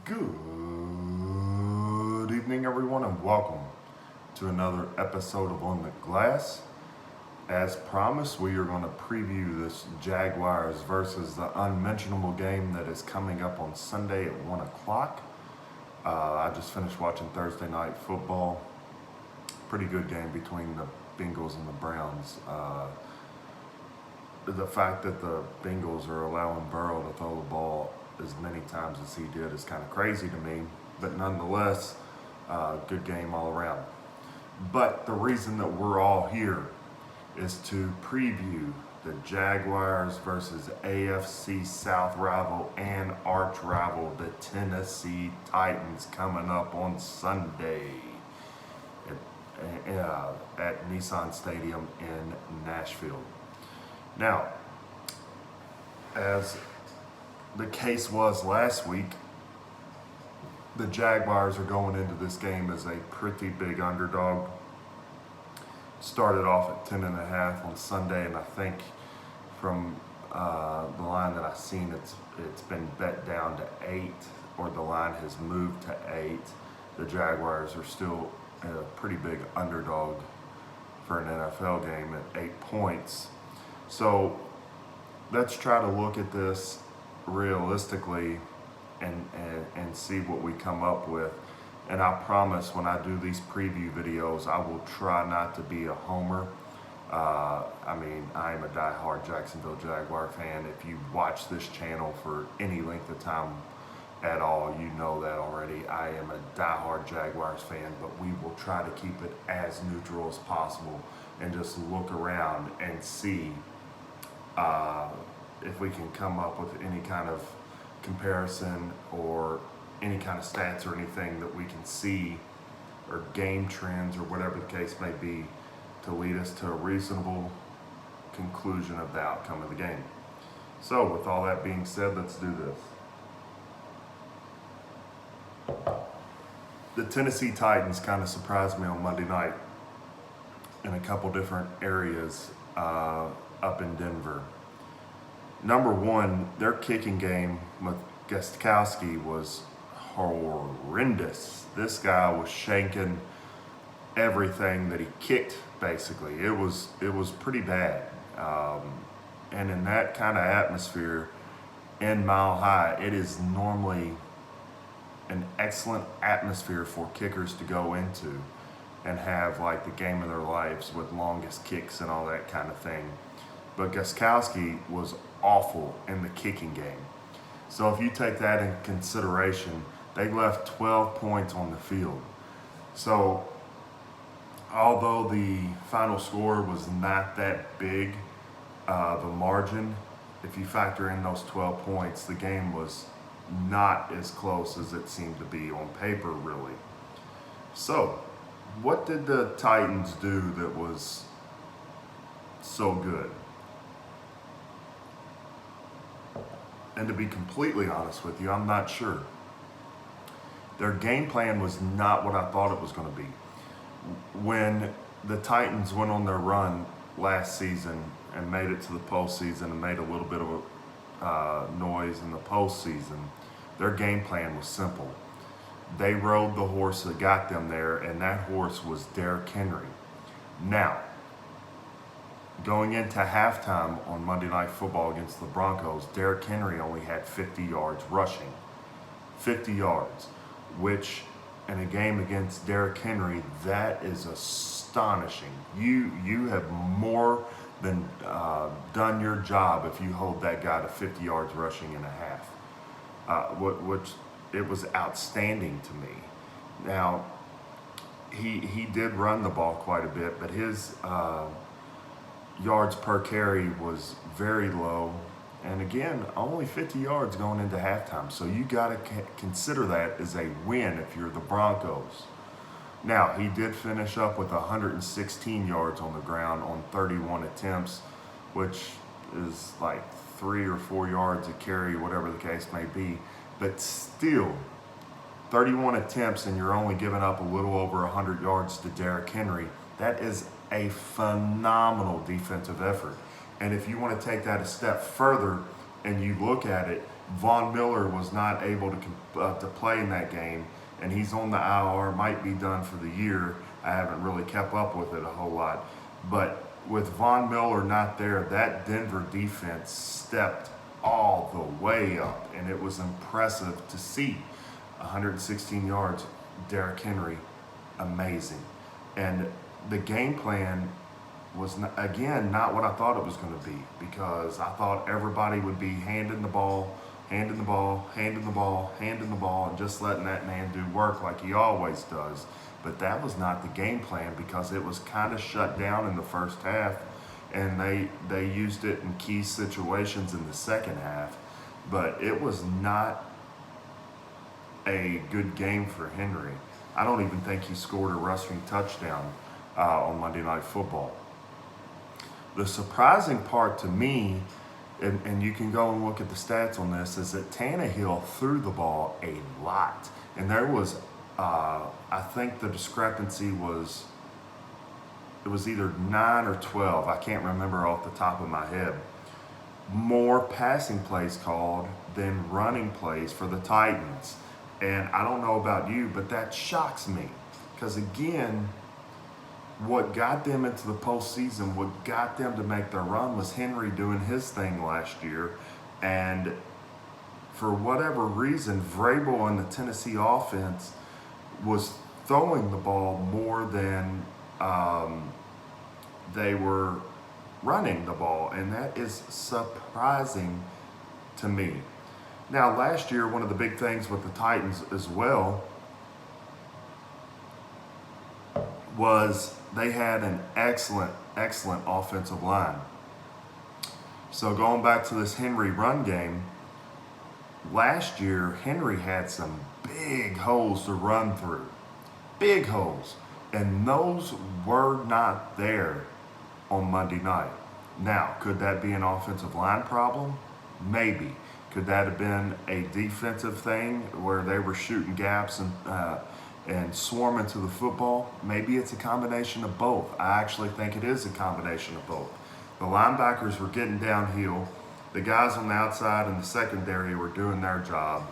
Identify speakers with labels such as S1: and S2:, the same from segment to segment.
S1: Good evening, everyone, and welcome to another episode of On the Glass. As promised, we are going to preview this Jaguars versus the unmentionable game that is coming up on Sunday at 1 o'clock. I just finished watching Thursday night football. Pretty good game between the Bengals and the Browns. The fact that the Bengals are allowing Burrow to throw the ball as many times as he did is kind of crazy to me, but nonetheless, good game all around. But the reason that we're all here is to preview the Jaguars versus AFC South rival and arch rival, the Tennessee Titans, coming up on Sunday at Nissan Stadium in Nashville. Now, as the case was last week, the Jaguars are going into this game as a pretty big underdog. Started off at 10.5 on Sunday, and I think from the line that I've seen, it's been bet down to 8, or the line has moved to 8. The Jaguars are still a pretty big underdog for an NFL game at 8 points. So let's try to look at this realistically and see what we come up with. And I promise when I do these preview videos, I will try not to be a homer. I am a diehard Jacksonville Jaguar fan. If you watch this channel for any length of time at all, you know that already. I am a diehard Jaguars fan, but we will try to keep it as neutral as possible and just look around and see if we can come up with any kind of comparison or any kind of stats or anything that we can see, or game trends or whatever the case may be, to lead us to a reasonable conclusion of the outcome of the game. So with all that being said, let's do this. The Tennessee Titans kind of surprised me on Monday night in a couple different areas up in Denver. Number one, their kicking game with Gostkowski was horrendous. This guy was shanking everything that he kicked, basically. It was pretty bad. And in that kind of atmosphere in Mile High, it is normally an excellent atmosphere for kickers to go into and have like the game of their lives with longest kicks and all that kind of thing. But Gostkowski was awful in the kicking game. So if you take that in consideration, they left 12 points on the field. So although the final score was not that big, the margin, if you factor in those 12 points, the game was not as close as it seemed to be on paper, really. So what did the Titans do that was so good? And to be completely honest with you, I'm not sure. Their game plan was not what I thought it was going to be. When the Titans went on their run last season and made it to the postseason and made a little bit of a noise in the postseason, their game plan was simple. They rode the horse that got them there, and that horse was Derrick Henry. Now, going into halftime on Monday Night Football against the Broncos, Derrick Henry only had 50 yards rushing. 50 yards, which in a game against Derrick Henry, that is astonishing. You have more than done your job if you hold that guy to 50 yards rushing in a half, which it was outstanding to me. Now, he did run the ball quite a bit, but his yards per carry was very low, and again, only 50 yards going into halftime. So you got to consider that as a win if you're the Broncos. Now, he did finish up with 116 yards on the ground on 31 attempts, which is like 3 or 4 yards a carry, whatever the case may be. But still, 31 attempts and you're only giving up a little over 100 yards to Derrick Henry. That is a phenomenal defensive effort. And if you want to take that a step further and you look at it, Von Miller was not able to play in that game, and he's on the IR, might be done for the year. I haven't really kept up with it a whole lot. But with Von Miller not there, that Denver defense stepped all the way up, and it was impressive to see. 116 yards, Derrick Henry, amazing. And the game plan was, again, not what I thought it was going to be, because I thought everybody would be handing the ball, and just letting that man do work like he always does. But that was not the game plan, because it was kind of shut down in the first half, and they used it in key situations in the second half. But it was not a good game for Henry. I don't even think he scored a rushing touchdown on Monday Night Football. The surprising part to me, and you can go and look at the stats on this, is that Tannehill threw the ball a lot. And there was, I think the discrepancy was, it was either 9 or 12, I can't remember off the top of my head, more passing plays called than running plays for the Titans. And I don't know about you, but that shocks me. Because again, what got them into the postseason, what got them to make their run, was Henry doing his thing last year. And for whatever reason, Vrabel and the Tennessee offense was throwing the ball more than they were running the ball. And that is surprising to me. Now, last year, one of the big things with the Titans as well was they had an excellent offensive line. So going back to this Henry run game, last year, Henry had some big holes to run through. Big holes. And those were not there on Monday night. Now, could that be an offensive line problem? Maybe. Could that have been a defensive thing where they were shooting gaps and swarming to the football? Maybe it's a combination of both. I actually think it is a combination of both. The linebackers were getting downhill. The guys on the outside and the secondary were doing their job.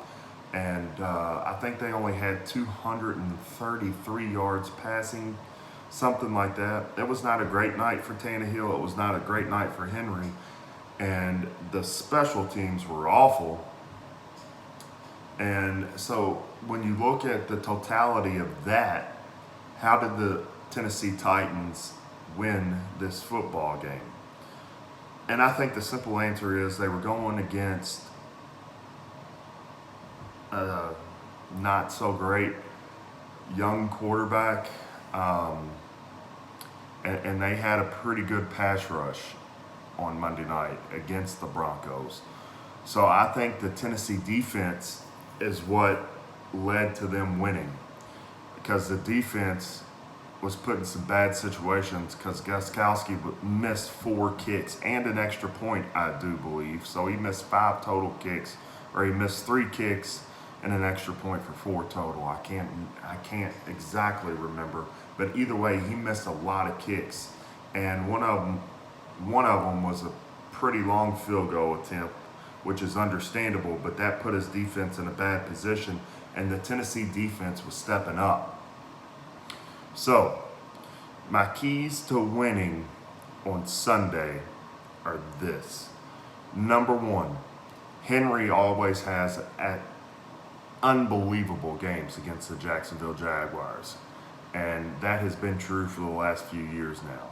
S1: And I think they only had 233 yards passing, something like that. It was not a great night for Tannehill. It was not a great night for Henry. And the special teams were awful. And so when you look at the totality of that, how did the Tennessee Titans win this football game? And I think the simple answer is they were going against a not so great young quarterback, and they had a pretty good pass rush on Monday night against the Broncos. So I think the Tennessee defense is what led to them winning, because the defense was put in some bad situations, because Gostkowski missed 4 kicks and an extra point, I do believe. So he missed 5 total kicks, or he missed 3 kicks and an extra point for 4 total. I can't exactly remember, but either way, he missed a lot of kicks, and one of them was a pretty long field goal attempt, which is understandable, but that put his defense in a bad position, and the Tennessee defense was stepping up. So, my keys to winning on Sunday are this. Number 1, Henry always has unbelievable games against the Jacksonville Jaguars, and that has been true for the last few years now.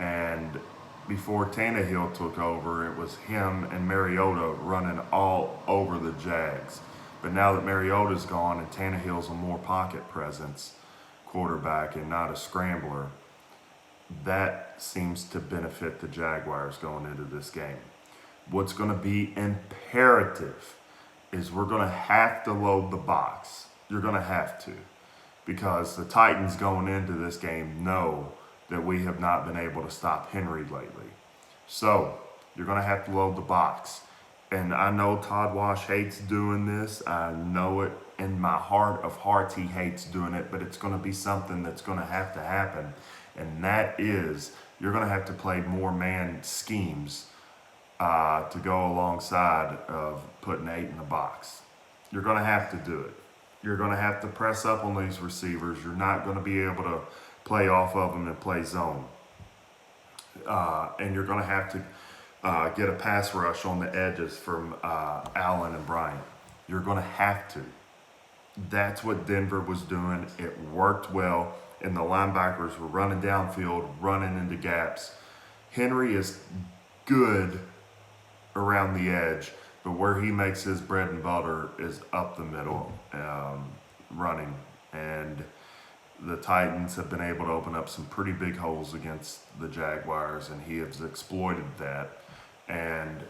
S1: And before Tannehill took over, it was him and Mariota running all over the Jags. But now that Mariota's gone and Tannehill's a more pocket presence quarterback and not a scrambler, that seems to benefit the Jaguars going into this game. What's going to be imperative is we're going to have to load the box. You're going to have to, because the Titans going into this game know that we have not been able to stop Henry lately. So you're going to have to load the box. And I know Todd Wash hates doing this. I know it in my heart of hearts he hates doing it, but it's going to be something that's going to happen. And that is, you're going to have to play more man schemes to go alongside of putting 8 in the box. You're going to have to do it. You're going to have to press up on these receivers. You're not going to be able to play off of them and play zone. And you're going to have to get a pass rush on the edges from Allen and Bryant. You're going to have to. That's what Denver was doing. It worked well, and the linebackers were running downfield, running into gaps. Henry is good around the edge, but where he makes his bread and butter is up the middle, running. And the Titans have been able to open up some pretty big holes against the Jaguars, and he has exploited that. And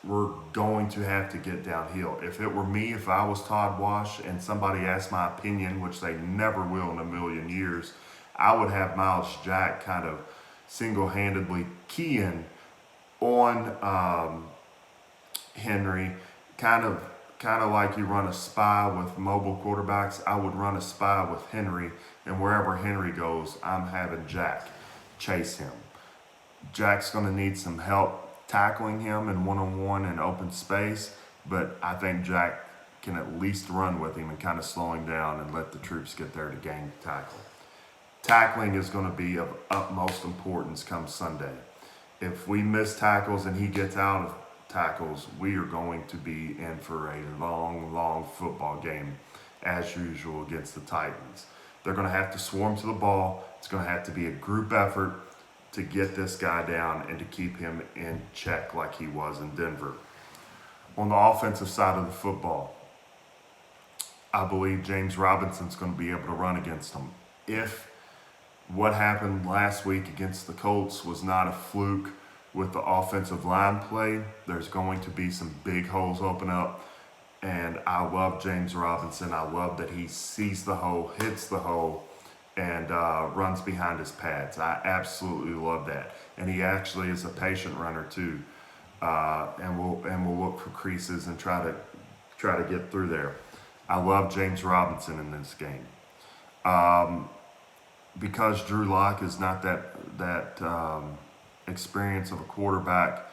S1: we're going to have to get downhill. If it were me, if I was Todd Wash and somebody asked my opinion, which they never will in a million years, I would have Miles Jack kind of single-handedly keying on Henry, kind of like you run a spy with mobile quarterbacks. I would run a spy with Henry, and wherever Henry goes, I'm having Jack chase him. Jack's going to need some help tackling him in one-on-one in open space, but I think Jack can at least run with him and kind of slow him down and let the troops get there to gain tackle. Tackling is going to be of utmost importance come Sunday. If we miss tackles and he gets out of tackles, we are going to be in for a long football game as usual against the Titans. They're going to have to swarm to the ball. It's going to have to be a group effort to get this guy down and to keep him in check like he was in Denver. On the offensive side of the football, I believe James Robinson's going to be able to run against him. If what happened last week against the Colts was not a fluke with the offensive line play, there's going to be some big holes open up. And I love James Robinson. I love that he sees the hole, hits the hole, and runs behind his pads. I absolutely love that. And he actually is a patient runner too. And we'll look for creases and try to get through there. I love James Robinson in this game. Because Drew Lock is not that experience of a quarterback,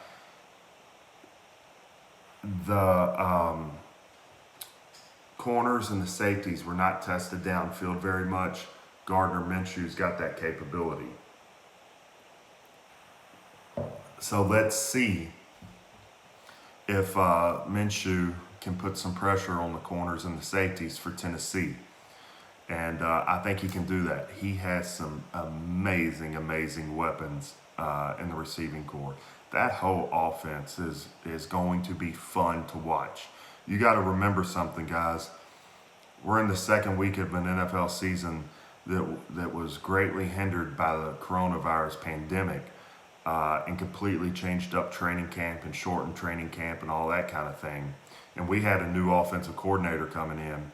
S1: the corners and the safeties were not tested downfield very much. Gardner Minshew's got that capability. So let's see if Minshew can put some pressure on the corners and the safeties for Tennessee. And I think he can do that. He has some amazing weapons in the receiving corps. That whole offense is going to be fun to watch. You got to remember something, guys. We're in the second week of an NFL season that was greatly hindered by the coronavirus pandemic and completely changed up training camp and shortened training camp and all that kind of thing. And we had a new offensive coordinator coming in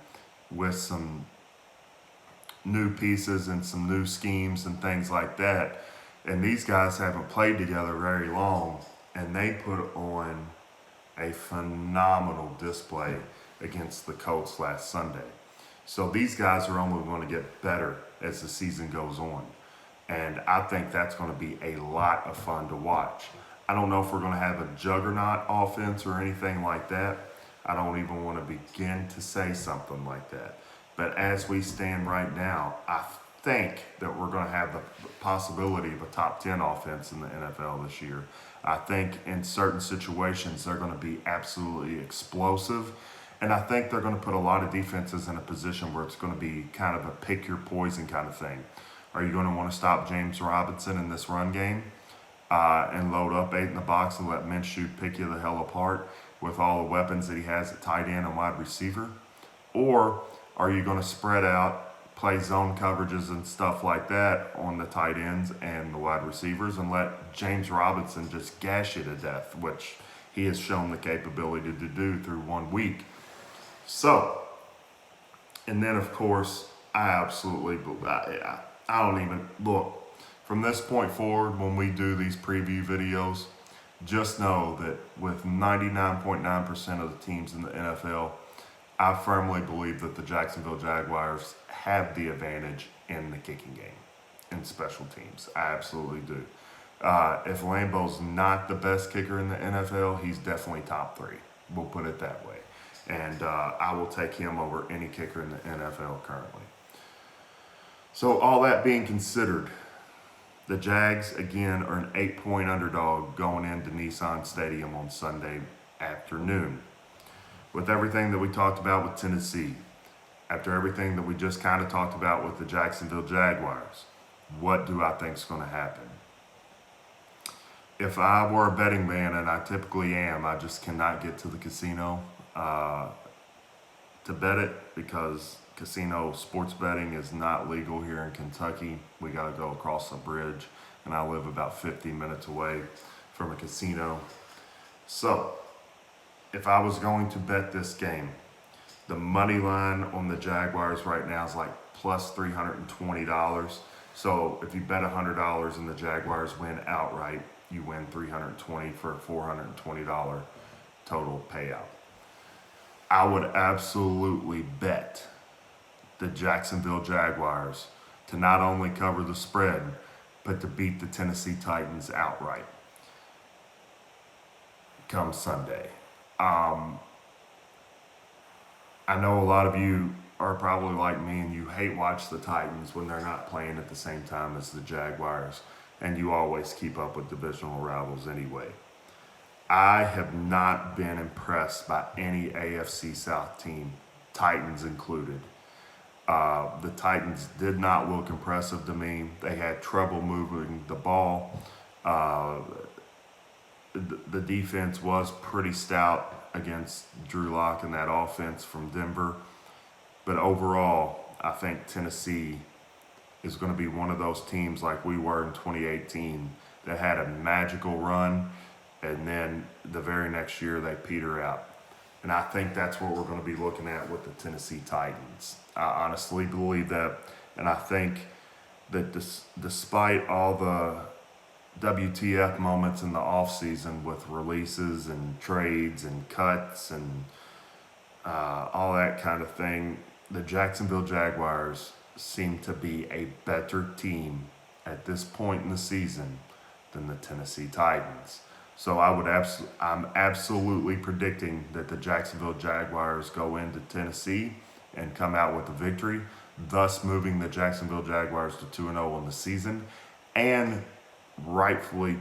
S1: with some new pieces and some new schemes and things like that. And these guys haven't played together very long, and they put on a phenomenal display against the Colts last Sunday. So these guys are only going to get better as the season goes on. And I think that's going to be a lot of fun to watch. I don't know if we're going to have a juggernaut offense or anything like that. I don't even want to begin to say something like that. But as we stand right now, I think that we're going to have the possibility of a top 10 offense in the NFL this year. I think in certain situations they're going to be absolutely explosive. And I think they're going to put a lot of defenses in a position where it's going to be kind of a pick your poison kind of thing. Are you going to want to stop James Robinson in this run game and load up 8 in the box and let Minshew pick you the hell apart with all the weapons that he has at tight end and wide receiver? Or are you going to spread out, play zone coverages and stuff like that on the tight ends and the wide receivers and let James Robinson just gash you to death, which he has shown the capability to do through 1 week? So, and then of course, I don't even look. From this point forward, when we do these preview videos, just know that with 99.9% of the teams in the NFL, I firmly believe that the Jacksonville Jaguars have the advantage in the kicking game, in special teams. I absolutely do. If Lambeau's not the best kicker in the NFL, he's definitely top 3. We'll put it that way. And I will take him over any kicker in the NFL currently. So all that being considered, the Jags, again, are an 8-point underdog going into Nissan Stadium on Sunday afternoon. With everything that we talked about with Tennessee, after everything that we just kind of talked about with the Jacksonville Jaguars, what do I think is going to happen? If I were a betting man, and I typically am, I just cannot get to the casino to bet it because casino sports betting is not legal here in Kentucky. We got to go across the bridge, and I live about 50 minutes away from a casino. So, if I was going to bet this game, the money line on the Jaguars right now is like plus $320. So if you bet $100 and the Jaguars win outright, you win $320 for a $420 total payout. I would absolutely bet the Jacksonville Jaguars to not only cover the spread, but to beat the Tennessee Titans outright come Sunday. I know a lot of you are probably like me and you hate watch the Titans when they're not playing at the same time as the Jaguars, and you always keep up with divisional rivals anyway. I have not been impressed by any AFC South team, Titans included. The Titans did not look impressive to me. They had trouble moving the ball. The defense was pretty stout against Drew Lock and that offense from Denver. But overall, I think Tennessee is going to be one of those teams like we were in 2018 that had a magical run, and then the very next year they peter out. And I think that's what we're going to be looking at with the Tennessee Titans. I honestly believe that, and I think that despite all the WTF moments in the offseason with releases and trades and cuts and all that kind of thing, the Jacksonville Jaguars seem to be a better team at this point in the season than the Tennessee Titans. So I'm absolutely predicting that the Jacksonville Jaguars go into Tennessee and come out with a victory, thus moving the Jacksonville Jaguars to 2-0 in the season, and rightfully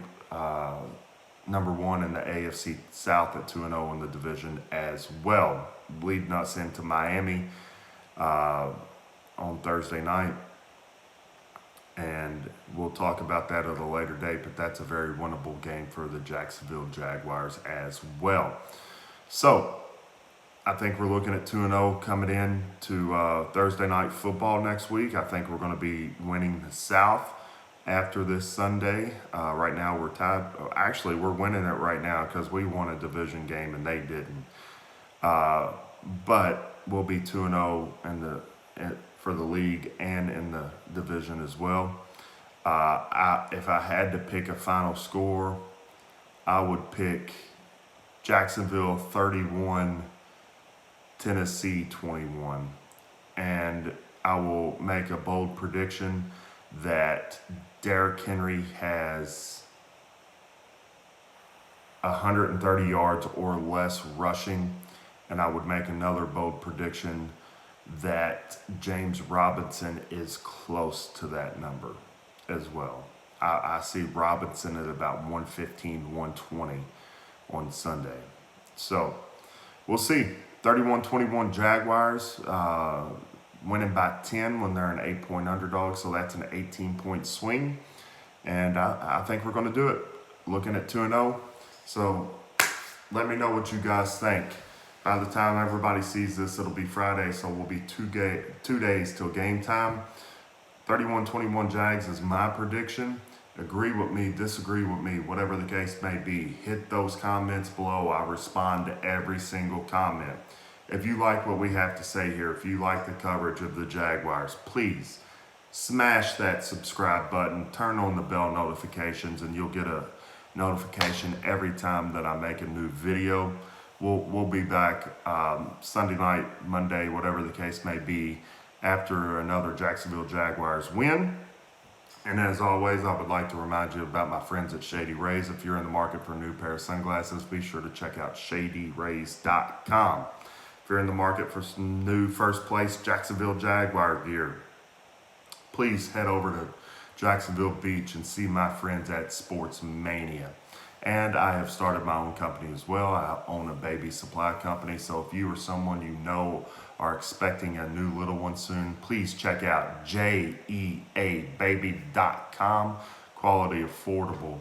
S1: number 1 in the AFC South at 2-0 in the division as well, leading us into Miami on Thursday night. And we'll talk about that at a later date, but that's a very winnable game for the Jacksonville Jaguars as well. So I think we're looking at 2-0 coming in to Thursday night football next week. I think we're going to be winning the South after this Sunday. Right now we're tied. Actually, we're winning it right now because we won a division game and they didn't. But we'll be 2-0 for the league and in the division as well. If I had to pick a final score, I would pick Jacksonville 31, Tennessee 21. And I will make a bold prediction that Derrick Henry has 130 yards or less rushing. And I would make another bold prediction that James Robinson is close to that number as well. I see Robinson at about 115, 120 on Sunday. So we'll see. 31-21 Jaguars winning by 10 when they're an 8-point underdog. So that's an 18-point swing. And I think we're going to do it. Looking at 2-0. So let me know what you guys think. By the time everybody sees this, it'll be Friday, so we'll be 2 days till game time. 31-21 Jags is my prediction. Agree with me, disagree with me, whatever the case may be. Hit those comments below. I respond to every single comment. If you like what we have to say here, if you like the coverage of the Jaguars, please smash that subscribe button, turn on the bell notifications, and you'll get a notification every time that I make a new video. We'll be back Sunday night, Monday, whatever the case may be, after another Jacksonville Jaguars win. And as always, I would like to remind you about my friends at Shady Rays. If you're in the market for a new pair of sunglasses, be sure to check out shadyrays.com. If you're in the market for some new first place Jacksonville Jaguar gear, please head over to Jacksonville Beach and see my friends at Sports Mania. And I have started my own company as well. I own a baby supply company. So if you or someone you know are expecting a new little one soon, please check out jeababy.com. Quality, affordable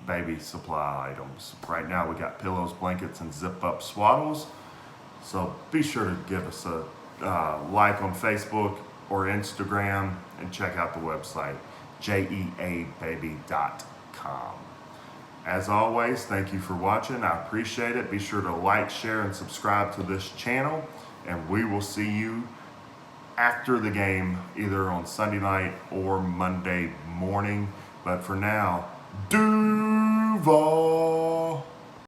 S1: baby supply items. Right now we got pillows, blankets, and zip up swaddles. So be sure to give us a like on Facebook or Instagram and check out the website, jeababy.com. As always, thank you for watching. I appreciate it. Be sure to like, share, and subscribe to this channel. And we will see you after the game, either on Sunday night or Monday morning. But for now, Duval.